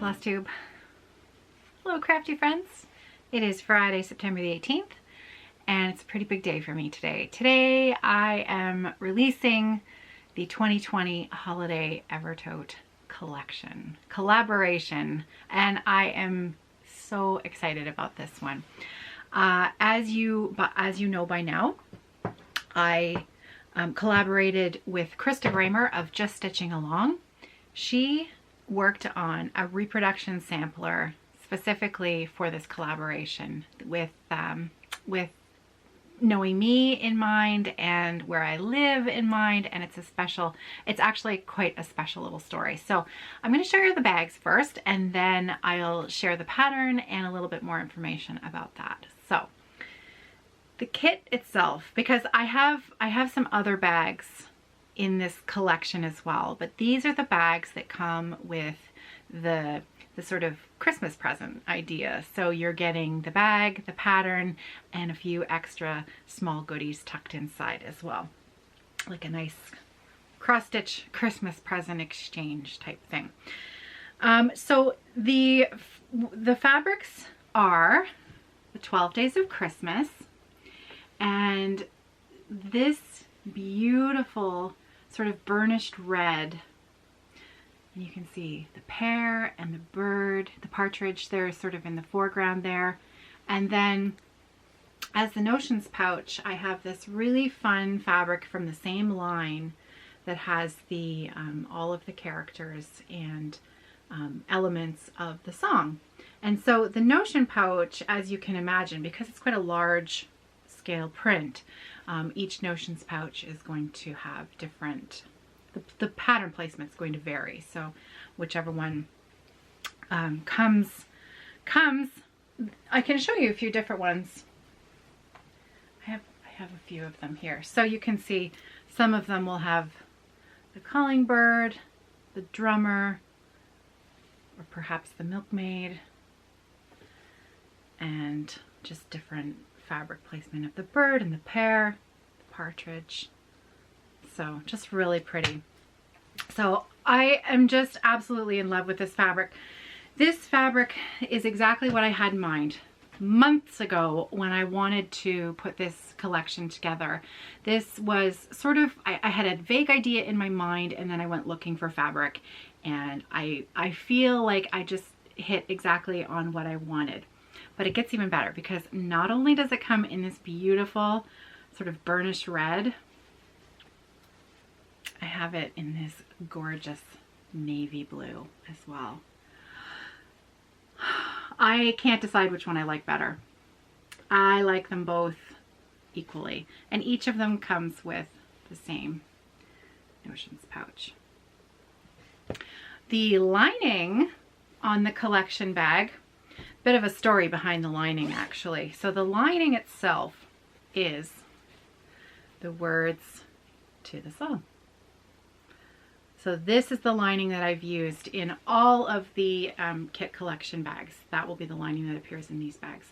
Floss Tube. Hello crafty friends. It is Friday, September the 18th, and it's a pretty big day for me today. Today I am releasing the 2020 Holiday Evertote Collection collaboration, and I am so excited about this one. As you know by now, I collaborated with Krista of Just Stitching Along. She worked on a reproduction sampler specifically for this collaboration with knowing me in mind and where I live in mind, and it's actually quite a special little story. So I'm going to show you the bags first, and then I'll share the pattern and a little bit more information about that. So the kit itself, because I have some other bags in this collection as well, but these are the bags that come with the sort of Christmas present idea. So you're getting the bag, the pattern, and a few extra small goodies tucked inside as well. Like a nice cross-stitch Christmas present exchange type thing. So the fabrics are the 12 Days of Christmas, and this beautiful sort of burnished red. And you can see the pear and the bird, the partridge, they're sort of in the foreground there. And then as the notions pouch, I have this really fun fabric from the same line that has the all of the characters and elements of the song. And so the notion pouch, as you can imagine, because it's quite a large scale print, each notions pouch is going to have different, the pattern placement is going to vary. So whichever one comes, I can show you a few different ones. I have a few of them here. So you can see some of them will have the calling bird, the drummer, or perhaps the milkmaid, and just different fabric placement of the bird and the pear, the partridge. So just really pretty. So I am just absolutely in love with this fabric. This fabric is exactly what I had in mind months ago when I wanted to put this collection together. This was sort of, I had a vague idea in my mind, and then I went looking for fabric, and I feel like I just hit exactly on what I wanted. But it gets even better, because not only does it come in this beautiful sort of burnished red, I have it in this gorgeous navy blue as well. I can't decide which one I like better. I like them both equally, and each of them comes with the same notions pouch. The lining on the collection bag, bit of a story behind the lining actually. So the lining itself is the words to the song. So this is the lining that I've used in all of the kit collection bags. That will be the lining that appears in these bags.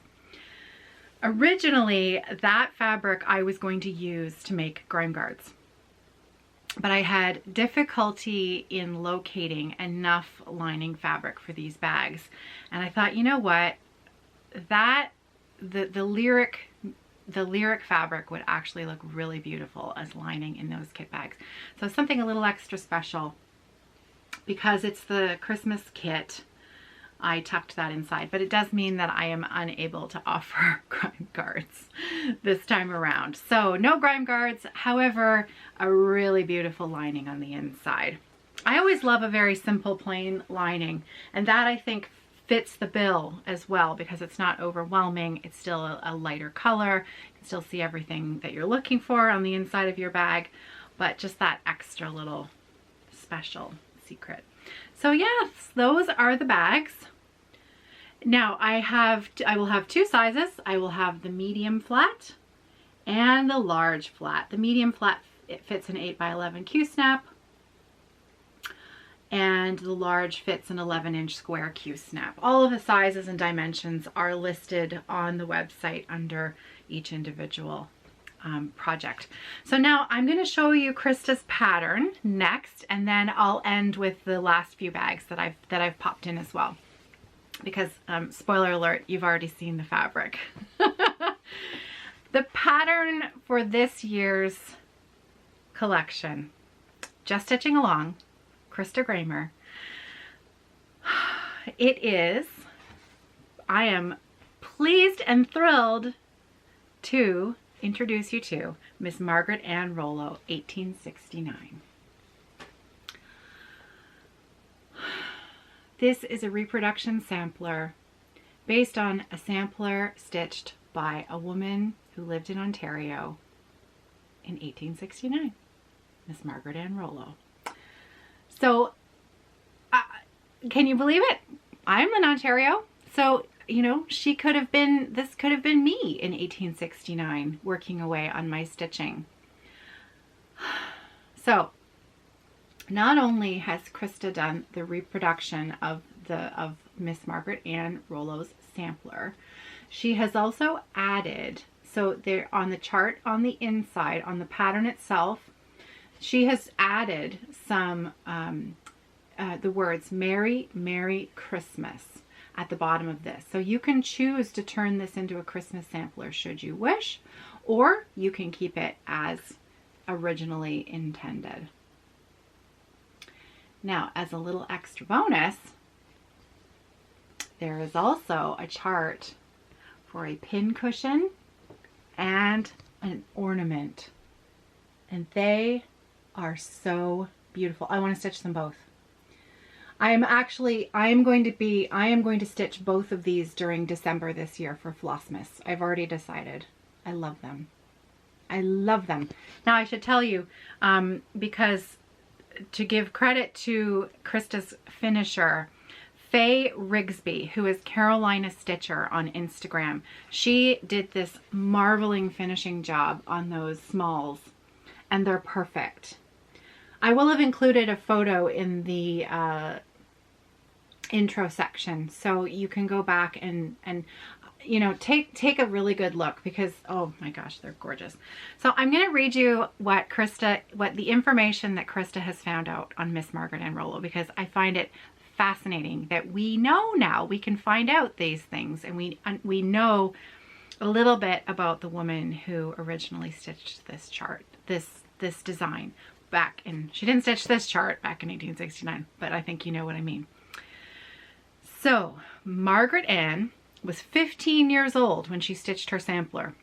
Originally, that fabric I was going to use to make grime guards, but I had difficulty in locating enough lining fabric for these bags. And I thought, you know what, the lyric fabric would actually look really beautiful as lining in those kit bags. So something a little extra special, because it's the Christmas kit, I tucked that inside, but it does mean that I am unable to offer grime guards this time around. So no grime guards, however, a really beautiful lining on the inside. I always love a very simple plain lining, and that I think fits the bill as well, because it's not overwhelming. It's still a lighter color. You can still see everything that you're looking for on the inside of your bag, but just that extra little special secret. So yes, those are the bags. Now I will have two sizes. I will have the medium flat and the large flat. The medium flat, it fits an 8x11 Q-snap, and the large fits an 11-inch square Q-snap. All of the sizes and dimensions are listed on the website under each individual project. So now I'm going to show you Krista's pattern next, and then I'll end with the last few bags that I've popped in as well. because spoiler alert, you've already seen the fabric. The pattern for this year's collection, Just Stitching Along, Krista Gramer. It is, I am pleased and thrilled to introduce you to Miss Margaret Ann Rollo, 1869. This is a reproduction sampler based on a sampler stitched by a woman who lived in Ontario in 1869, Miss Margaret Ann Rollo. So, can you believe it? I'm in Ontario, so, you know, this could have been me in 1869 working away on my stitching. So, not only has Krista done the reproduction of Miss Margaret Ann Rollo's sampler, she has also added, so there on the chart on the inside, on the pattern itself, she has added some, the words Merry, Merry Christmas at the bottom of this. So you can choose to turn this into a Christmas sampler should you wish, or you can keep it as originally intended. Now, as a little extra bonus, there is also a chart for a pin cushion and an ornament. And they are so beautiful. I want to stitch them both. I am going to stitch both of these during December this year for Flossmas. I've already decided. I love them. I love them. Now I should tell you, because to give credit to Krista's finisher, Faye Rigsby, who is Carolina Stitcher on Instagram, she did this marveling finishing job on those smalls, and they're perfect. I will have included a photo in the intro section, so you can go back and you know, take a really good look, because oh my gosh, they're gorgeous. So I'm going to read you what the information that Krista has found out on Miss Margaret Ann Rollo, because I find it fascinating that we know now, we can find out these things, and we know a little bit about the woman who originally stitched this chart, this design back in, she didn't stitch this chart back in 1869, but I think you know what I mean. So Margaret Ann was 15 years old when she stitched her sampler.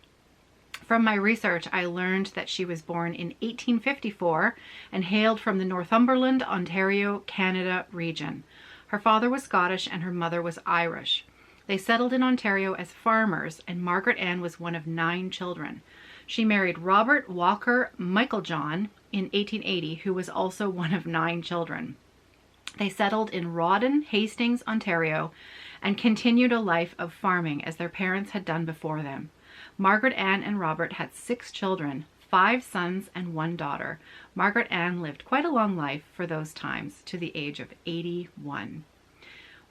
From my research, I learned that she was born in 1854 and hailed from the Northumberland, Ontario, Canada region. Her father was Scottish and her mother was Irish. They settled in Ontario as farmers, and Margaret Ann was one of 9 children. She married Robert Walker Michaeljohn in 1880, who was also one of 9 children. They settled in Rawdon, Hastings, Ontario, and continued a life of farming as their parents had done before them. Margaret Ann and Robert had 6 children, 5 sons and 1 daughter. Margaret Ann lived quite a long life for those times, to the age of 81.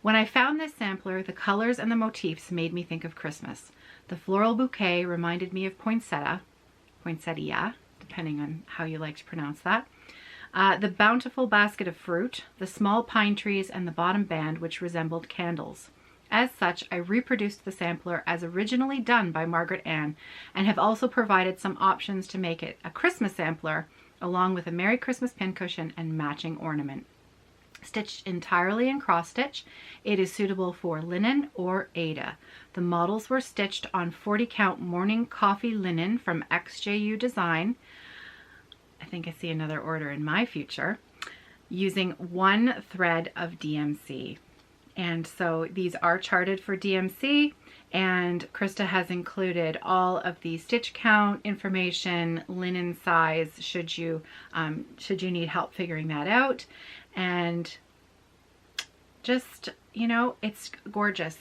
When I found this sampler, the colors and the motifs made me think of Christmas. The floral bouquet reminded me of poinsettia, depending on how you like to pronounce that. The bountiful basket of fruit, the small pine trees, and the bottom band, which resembled candles. As such, I reproduced the sampler as originally done by Margaret Ann, and have also provided some options to make it a Christmas sampler, along with a Merry Christmas pincushion and matching ornament. Stitched entirely in cross stitch, it is suitable for linen or Aida. The models were stitched on 40 count morning coffee linen from XJU Design. I think I see another order in my future, using 1 thread of DMC. And so these are charted for DMC, and Krista has included all of the stitch count information, linen size, should you need help figuring that out. And just, you know, it's gorgeous.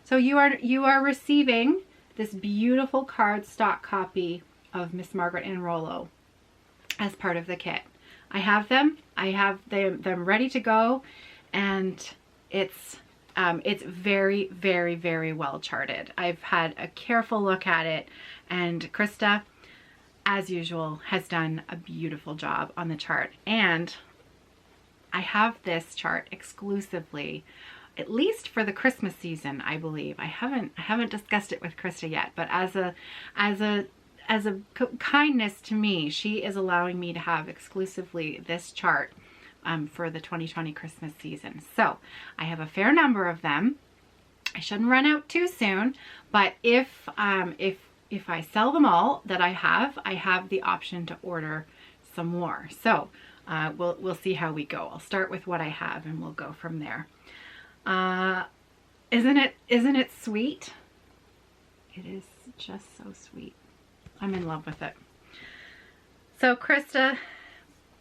So you are receiving this beautiful cardstock copy of Miss Margaret Ann Rollo as part of the kit. I have them. I have them ready to go, and it's very, very, very well charted. I've had a careful look at it, and Krista, as usual, has done a beautiful job on the chart. And I have this chart exclusively at least for the Christmas season, I believe. I haven't discussed it with Krista yet, but as a kindness to me, she is allowing me to have exclusively this chart for the 2020 Christmas season. So I have a fair number of them. I shouldn't run out too soon, but if I sell them all that I have the option to order some more. So we'll see how we go. I'll start with what I have and we'll go from there. Isn't it sweet? It is just so sweet. I'm in love with it. So Krista,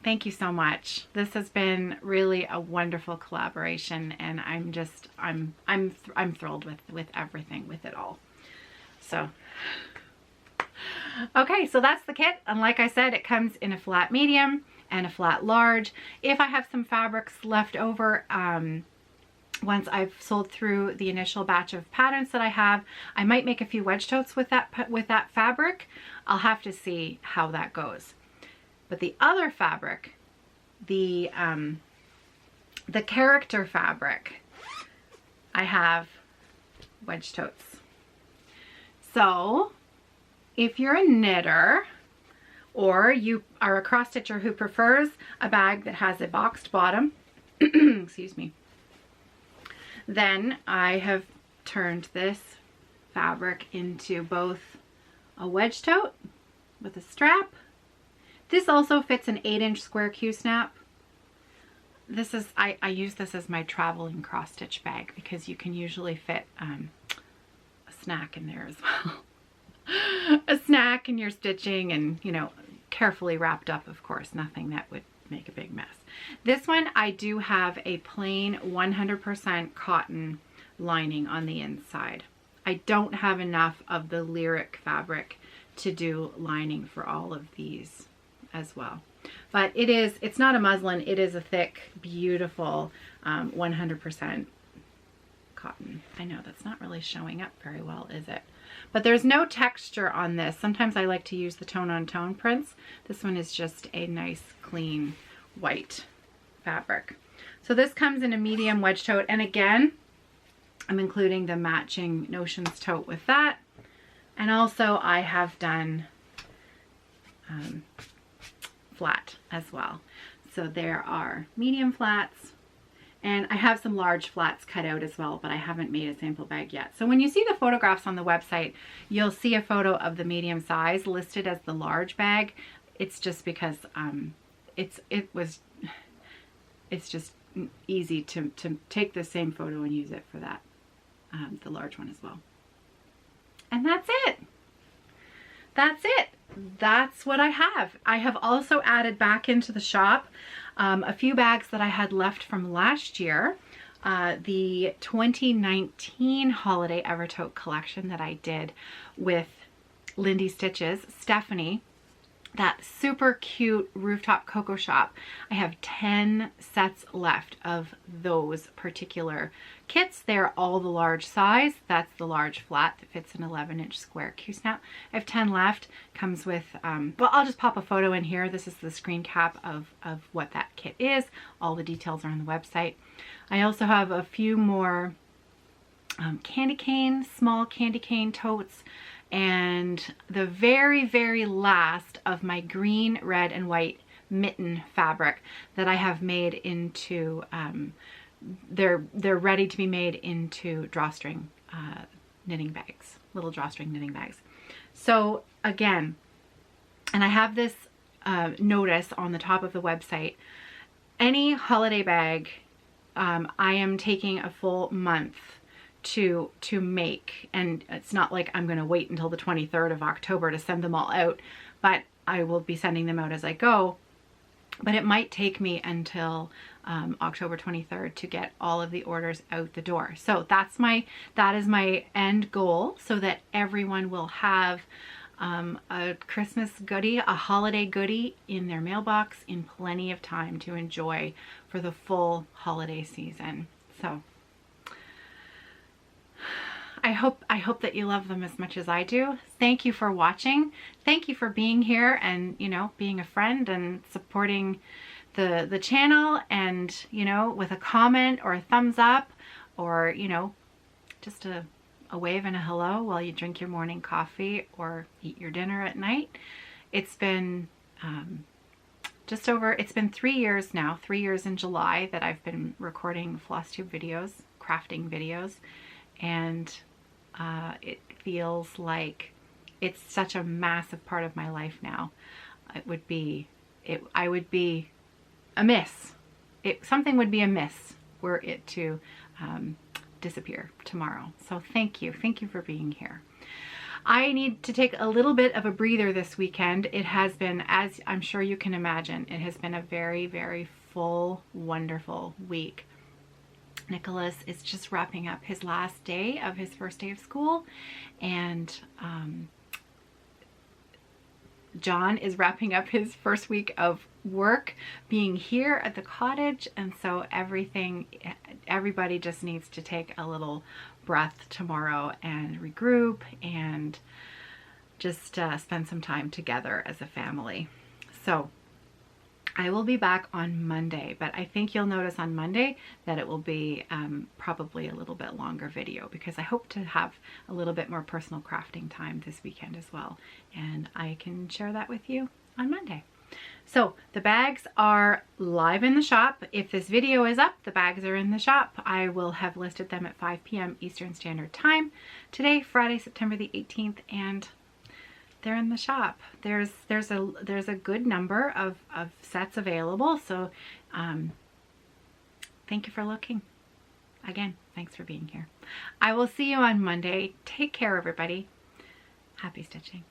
thank you so much. This has been really a wonderful collaboration, and I'm thrilled with everything, with it all. So okay, so that's the kit, and like I said, it comes in a flat medium and a flat large. If I have some fabrics left over, once I've sold through the initial batch of patterns that I have, I might make a few wedge totes with that fabric. I'll have to see how that goes. But the other fabric, the character fabric, I have wedge totes. So if you're a knitter, or you are a cross stitcher who prefers a bag that has a boxed bottom, excuse me, then I have turned this fabric into both a wedge tote with a strap. This also fits an 8-inch square Q-snap. This is, I use this as my traveling cross stitch bag because you can usually fit a snack in there as well. A snack and your stitching, and you know, carefully wrapped up, of course, nothing that would make a big mess. This one, I do have a plain 100% cotton lining on the inside. I don't have enough of the lyric fabric to do lining for all of these as well. But it's not a muslin, it is a thick, beautiful 100% cotton. I know that's not really showing up very well, is it? But there's no texture on this. Sometimes I like to use the tone-on-tone prints. This one is just a nice, clean, white fabric. So this comes in a medium wedge tote, and again, I'm including the matching Notions tote with that. And also I have done flat as well. So there are medium flats, and I have some large flats cut out as well, but I haven't made a sample bag yet. So when you see the photographs on the website, you'll see a photo of the medium size listed as the large bag. It's just because it's just easy to take the same photo and use it for that, the large one as well. And that's it. That's it. That's what I have. I have also added back into the shop a few bags that I had left from last year. The 2019 Holiday Evertote Collection that I did with Lindy Stitches, Stephanie, that super cute rooftop cocoa shop. I have 10 sets left of those particular kits. They're all the large size. That's the large flat that fits an 11-inch square Q-snap. I have 10 left. Comes with, well, I'll just pop a photo in here. This is the screen cap of what that kit is. All the details are on the website. I also have a few more candy cane, small candy cane totes, and the very, very last of my green, red, and white mitten fabric that I have made into, they're ready to be made into drawstring knitting bags, little drawstring knitting bags. So again, and I have this notice on the top of the website, any holiday bag, I am taking a full month to make, and it's not like I'm going to wait until the 23rd of October to send them all out, but I will be sending them out as I go. But it might take me until October 23rd to get all of the orders out the door. So that is my end goal, so that everyone will have a Christmas goodie, a holiday goodie in their mailbox in plenty of time to enjoy for the full holiday season. So I hope that you love them as much as I do. Thank you for watching. Thank you for being here and, you know, being a friend and supporting the channel, and, you know, with a comment or a thumbs up or, you know, just a wave and a hello while you drink your morning coffee or eat your dinner at night. It's been it's been 3 years now, 3 years in July, that I've been recording floss tube videos, crafting videos, and it feels like it's such a massive part of my life now. I would be amiss. Something would be amiss were it to disappear tomorrow. So thank you for being here. I need to take a little bit of a breather this weekend. It has been, as I'm sure you can imagine, it has been a very, very full, wonderful week. Nicholas is just wrapping up his last day of his first day of school, and John is wrapping up his first week of work being here at the cottage, and so everybody just needs to take a little breath tomorrow and regroup and just spend some time together as a family. So I will be back on Monday, but I think you'll notice on Monday that it will be probably a little bit longer video, because I hope to have a little bit more personal crafting time this weekend as well, and I can share that with you on Monday. So the bags are live in the shop. If this video is up, the bags are in the shop. I will have listed them at 5 p.m. Eastern Standard Time today, Friday, September the 18th, and they're in the shop. There's a good number of sets available, so thank you for looking. Again, thanks for being here. I will see you on Monday. Take care, everybody. Happy stitching.